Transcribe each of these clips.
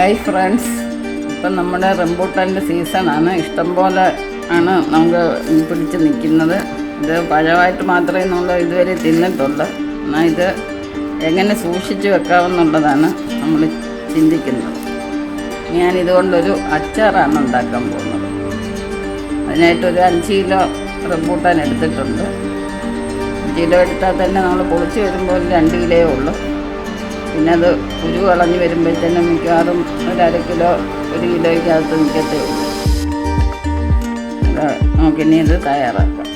Hi friends, ഇപ്പം നമ്മുടെ റംബൂട്ടാൻ്റെ സീസണാണ്. ഇഷ്ടംപോലെ ആണ് നമുക്ക് പിടിച്ച് നിൽക്കുന്നത്. ഇത് പഴമായിട്ട് മാത്രമേ നമ്മൾ ഇതുവരെ തിന്നിട്ടുള്ളൂ. എന്നാൽ ഇത് എങ്ങനെ സൂക്ഷിച്ച് വെക്കാമെന്നുള്ളതാണ് നമ്മൾ ചിന്തിക്കുന്നത്. ഞാനിതുകൊണ്ടൊരു അച്ചാറാണ് ഉണ്ടാക്കാൻ പോകുന്നത്. അതിനായിട്ടൊരു 5 കിലോ റംബൂട്ടാൻ എടുത്തിട്ടുണ്ട്. 5 കിലോ എടുത്താൽ തന്നെ നമ്മൾ പൊളിച്ച് വരുമ്പോൾ 2 കിലോയേ ഉള്ളൂ. പിന്നെ അത് കുരു കളഞ്ഞ് വരുമ്പോഴത്തേനും മിക്കവാറും ഒരു 1/2 കിലോ 1 കിലോയ്ക്കകത്ത് നിൽക്കത്തേ ഉള്ളൂ. നമുക്കിനി ഇത് തയ്യാറാക്കാം.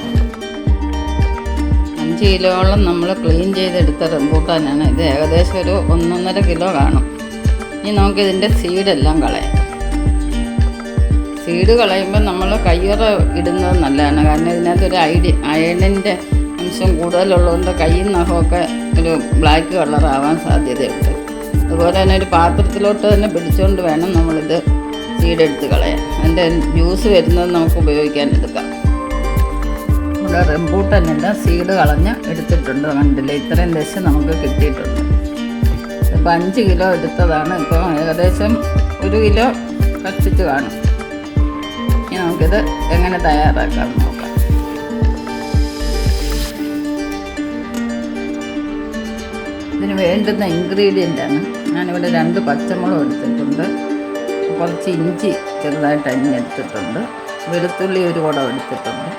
5 കിലോളം നമ്മൾ ക്ലീൻ ചെയ്തെടുത്ത റംബൂട്ടാനാണ് ഇത്. ഏകദേശം ഒരു 1.5 കിലോ കാണും. ഇനി നമുക്കിതിൻ്റെ സീഡെല്ലാം കളയാം. സീഡ് കളയുമ്പോൾ നമ്മൾ കയ്യുറ ഇടുന്നത് നല്ലതാണ്. കാരണം ഇതിനകത്തൊരു അയണിൻ്റെ അംശം കൂടുതലുള്ളതുകൊണ്ട് കയ്യും നഖമൊക്കെ ഒരു ബ്ലാക്ക് കളറാവാൻ സാധ്യതയുണ്ട്. അതുപോലെ തന്നെ ഒരു പാത്രത്തിലോട്ട് തന്നെ പിടിച്ചുകൊണ്ട് വേണം നമ്മളിത് സീഡെടുത്ത് കളയാൻ. അതിൻ്റെ ജ്യൂസ് വരുന്നത് നമുക്ക് ഉപയോഗിക്കാൻ എടുക്കാം. ഇവിടെ റംബൂട്ടാനെല്ലാം സീഡ് കളഞ്ഞ് എടുത്തിട്ടുണ്ട്. കണ്ടില്ല, ഇത്രയും ദശ നമുക്ക് കിട്ടിയിട്ടുണ്ട്. ഇപ്പം 5 കിലോ എടുത്തതാണ്. ഇപ്പോൾ ഏകദേശം 1 കിലോ കഷ്ടിച്ച് കാണും. ഇനി നമുക്കിത് എങ്ങനെ തയ്യാറാക്കാം നോക്കാം. ഇതിന് വേണ്ടുന്ന ഇൻഗ്രീഡിയൻ്റാണ്. ഞാനിവിടെ 2 പച്ചമുളക് എടുത്തിട്ടുണ്ട്, കുറച്ച് ഇഞ്ചി ചെറുതായിട്ട് അരിഞ്ഞെടുത്തിട്ടുണ്ട്, വെളുത്തുള്ളി 1 കുടം എടുത്തിട്ടുണ്ട്,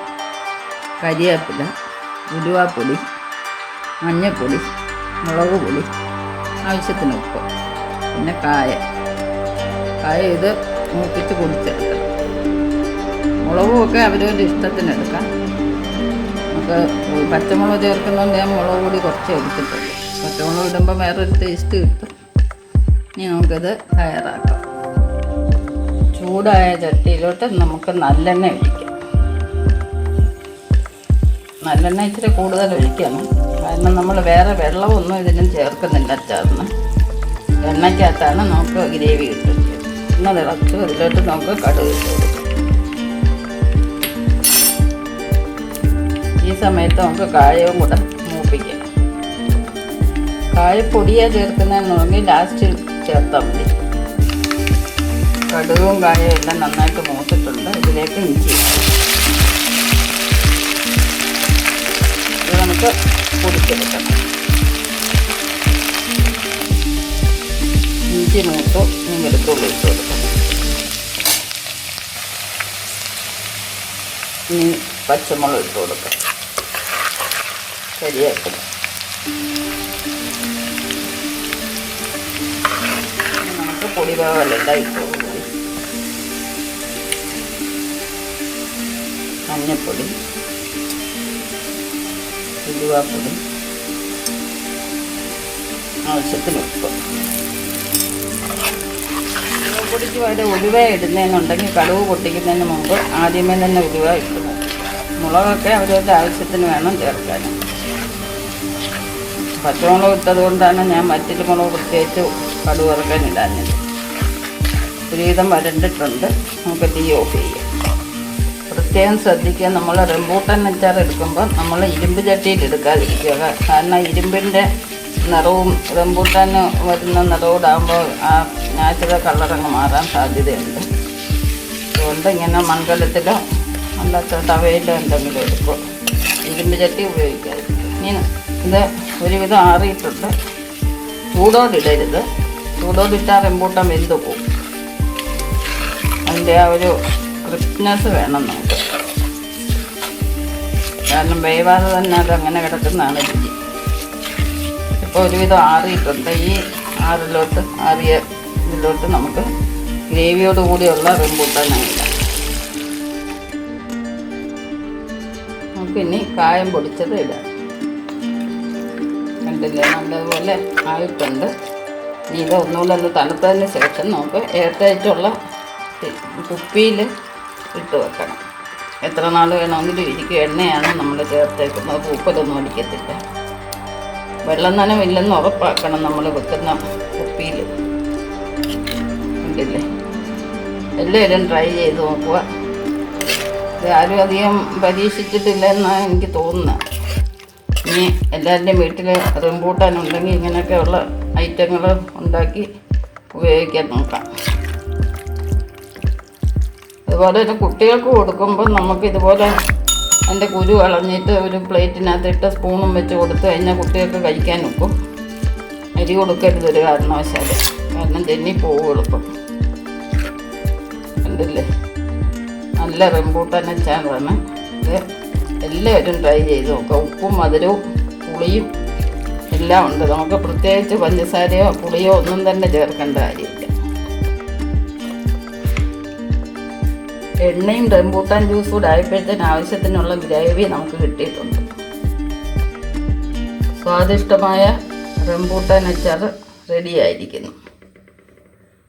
കരിവേപ്പില, ഉലുവാപ്പൊടി, മഞ്ഞൾപ്പൊടി, മുളക് പൊടി, ആവശ്യത്തിന് ഉപ്പ്, പിന്നെ കായ ഇത് മൂപ്പിച്ച് പൊടിച്ചെടുക്കണം. മുളകുമൊക്കെ അവരവരുടെ ഇഷ്ടത്തിനെടുക്കാം. നമുക്ക് പച്ചമുളക് ചേർക്കുന്നതുകൊണ്ട് ഞാൻ മുളക് പൊടി കുറച്ച് എടുത്തിട്ടുള്ളൂ. പച്ചമുളക് ഇടുമ്പോൾ വേറൊരു ടേസ്റ്റ് കിട്ടും. ഇനി നമുക്കിത് തയ്യാറാക്കാം. ചൂടായ ചട്ടിയിലോട്ട് നമുക്ക് നല്ലെണ്ണ ഒഴിക്കാം. നല്ലെണ്ണ ഇച്ചിരി കൂടുതൽ ഒഴിക്കണം. കാരണം നമ്മൾ വേറെ വെള്ളമൊന്നും ഇതിനും ചേർക്കുന്നില്ല. അച്ചാറിന് എണ്ണയ്ക്കകത്താണ് നമുക്ക് ഗ്രേവി കിട്ടുന്നത്. ഒന്ന് തിളച്ചു ഇതിലോട്ട് നമുക്ക് കടുക് ഇട്ട് കൊടുക്കാം. ഈ സമയത്ത് നമുക്ക് കായവും കൂടെ മൂപ്പിക്കാം. കായപ്പൊടിയാണ് ചേർക്കുന്നതെന്നുണ്ടെങ്കിൽ ലാസ്റ്റ് ചേർത്താൽ മതി. കടുകും കായവും എല്ലാം നന്നായിട്ട് മൂത്തിട്ടുണ്ട്. ഇതിലേക്ക് ഇഞ്ചി ഇത് നമുക്ക് പൊടിച്ചെടുക്കണം. ഇഞ്ചി മൂത്ത് വെളുത്തുള്ളി ഇട്ട് കൊടുക്കണം. ഇനി പച്ചമുളക് ഇട്ട് കൊടുക്കാം. കരിവേപ്പില, നമുക്ക് പൊടിവെള്ളമെല്ലാം ഇട്ട് കൊടുക്കും. മഞ്ഞൾപ്പൊടി, ഉലുവാപ്പൊടി, ആവശ്യത്തിന് ഉപ്പ്. പൊടിക്ക് വേണ്ടി ഉലുവ ഇടുന്നതെന്നുണ്ടെങ്കിൽ കടുക് പൊട്ടിക്കുന്നതിന് മുമ്പ് ആദ്യമേ തന്നെ ഉലുവ ഇട്ട് നോക്കും. മുളകൊക്കെ അവരവരുടെ ആവശ്യത്തിന് വേണം ചേർക്കാൻ. പച്ചമുളക് ഇട്ടത് കൊണ്ടാണ് ഞാൻ മറ്റൊരു മുളക് പ്രത്യേകിച്ച് കടുക് വറുക്കാൻ ഇടാഞ്ഞത്. ഒരുവിധം വരണ്ടിട്ടുണ്ട്. നമുക്ക് തീ ഓഫ് ചെയ്യാം. പ്രത്യേകം ശ്രദ്ധിക്കുക, നമ്മൾ റംബൂട്ടാൻ അച്ചാർ എടുക്കുമ്പോൾ നമ്മൾ ഇരുമ്പ് ചട്ടിയിൽ എടുക്കാതിരിക്കുക. കാരണം ഇരുമ്പിൻ്റെ നിറവും റംബൂട്ടാൻ വരുന്ന നിറവോടാകുമ്പോൾ ആ നാച്ചുറൽ കളറങ്ങ് മാറാൻ സാധ്യതയുണ്ട്. അതുകൊണ്ട് ഇങ്ങനെ മൺകലത്തിലോ അല്ലാത്ത തവയിലോ എന്തെങ്കിലും എടുക്കും. ഇരുമ്പ് ചട്ടി ഉപയോഗിക്കാതിരിക്കും. ഇനി ഇത് ഒരുവിധം ആറിയിട്ടുണ്ട്. ചൂടോടിടരുത്. ചൂടോടിട്ടാൽ റംബൂട്ടാൻ വെന്ത് പോകും. അതിൻ്റെ ആ ഒരു ക്രിസ്പ്നെസ് വേണം നമുക്ക്. കാരണം വേവാതെ തന്നെ അതങ്ങനെ കിടക്കുന്നതാണ് രുചി. ഇപ്പോൾ ഒരുവിധം ആറിയിട്ടുണ്ട്. ഈ ആറിയ ഇതിലോട്ട് നമുക്ക് ഗ്രേവിയോട് കൂടിയുള്ള റംബൂട്ടാനായില്ല. നമുക്കിനി കായം പൊടിച്ചത് ഇടാം. കണ്ടില്ലേ, നല്ലതുപോലെ ആയിട്ടുണ്ട്. ഇനി ഇത് ഒന്നുകൂടെ തണുത്തതിന് ശേഷം നമുക്ക് എയർടൈറ്റുള്ള കുപ്പിയിൽ ഇട്ട് വെക്കണം. എത്ര നാൾ വേണമെങ്കിലും ഇരിക്കും. എണ്ണയാണ് നമ്മൾ ചേർത്തേക്കുന്നത്. പൂപ്പലൊന്നും അടിക്കത്തില്ല. വെള്ളം നനവില്ലെന്ന് ഉറപ്പാക്കണം നമ്മൾ വെക്കുന്ന കുപ്പിയിൽ. കണ്ടില്ലേ, എല്ലാവരും ട്രൈ ചെയ്ത് നോക്കുക. ഇത് ആരും അധികം പരീക്ഷിച്ചിട്ടില്ല എന്നാണ് എനിക്ക് തോന്നുന്നത്. ഇനി എല്ലാവരുടെയും വീട്ടിൽ റംബൂട്ടാൻ ഉണ്ടെങ്കിൽ ഇങ്ങനെയൊക്കെയുള്ള ഐറ്റങ്ങൾ ഉണ്ടാക്കി ഉപയോഗിക്കാൻ നോക്കാം. അതുപോലെ തന്നെ കുട്ടികൾക്ക് കൊടുക്കുമ്പോൾ നമുക്കിതുപോലെ അതിൻ്റെ കുരു കളഞ്ഞിട്ട് ഒരു പ്ലേറ്റിനകത്തിട്ട് സ്പൂണും വെച്ച് കൊടുത്തു കഴിഞ്ഞാൽ കുട്ടികൾക്ക് കഴിക്കാൻ ഒക്കും. അരി കൊടുക്കരുത് ഒരു കാരണവശാലും, കാരണം ജന്നി പോകും എളുപ്പം. കണ്ടില്ലേ, നല്ല റംബൂട്ടാൻ അച്ചാറാണ് ഇത്. എല്ലാവരും ട്രൈ ചെയ്ത് നോക്കാം. ഉപ്പും മധുരവും പുളിയും എല്ലാം ഉണ്ട്. നമുക്ക് പ്രത്യേകിച്ച് പഞ്ചസാരയോ പുളിയോ ഒന്നും തന്നെ ചേർക്കേണ്ട കാര്യമില്ല. എണ്ണയും റംബൂട്ടാൻ ജ്യൂസ് കൂടെ ആയപ്പോഴത്തേന് ആവശ്യത്തിനുള്ള ഗ്രേവി നമുക്ക് കിട്ടിയിട്ടുണ്ട്. സ്വാദിഷ്ടമായ റംബൂട്ടാൻ അച്ചാർ റെഡിയായിരിക്കുന്നു.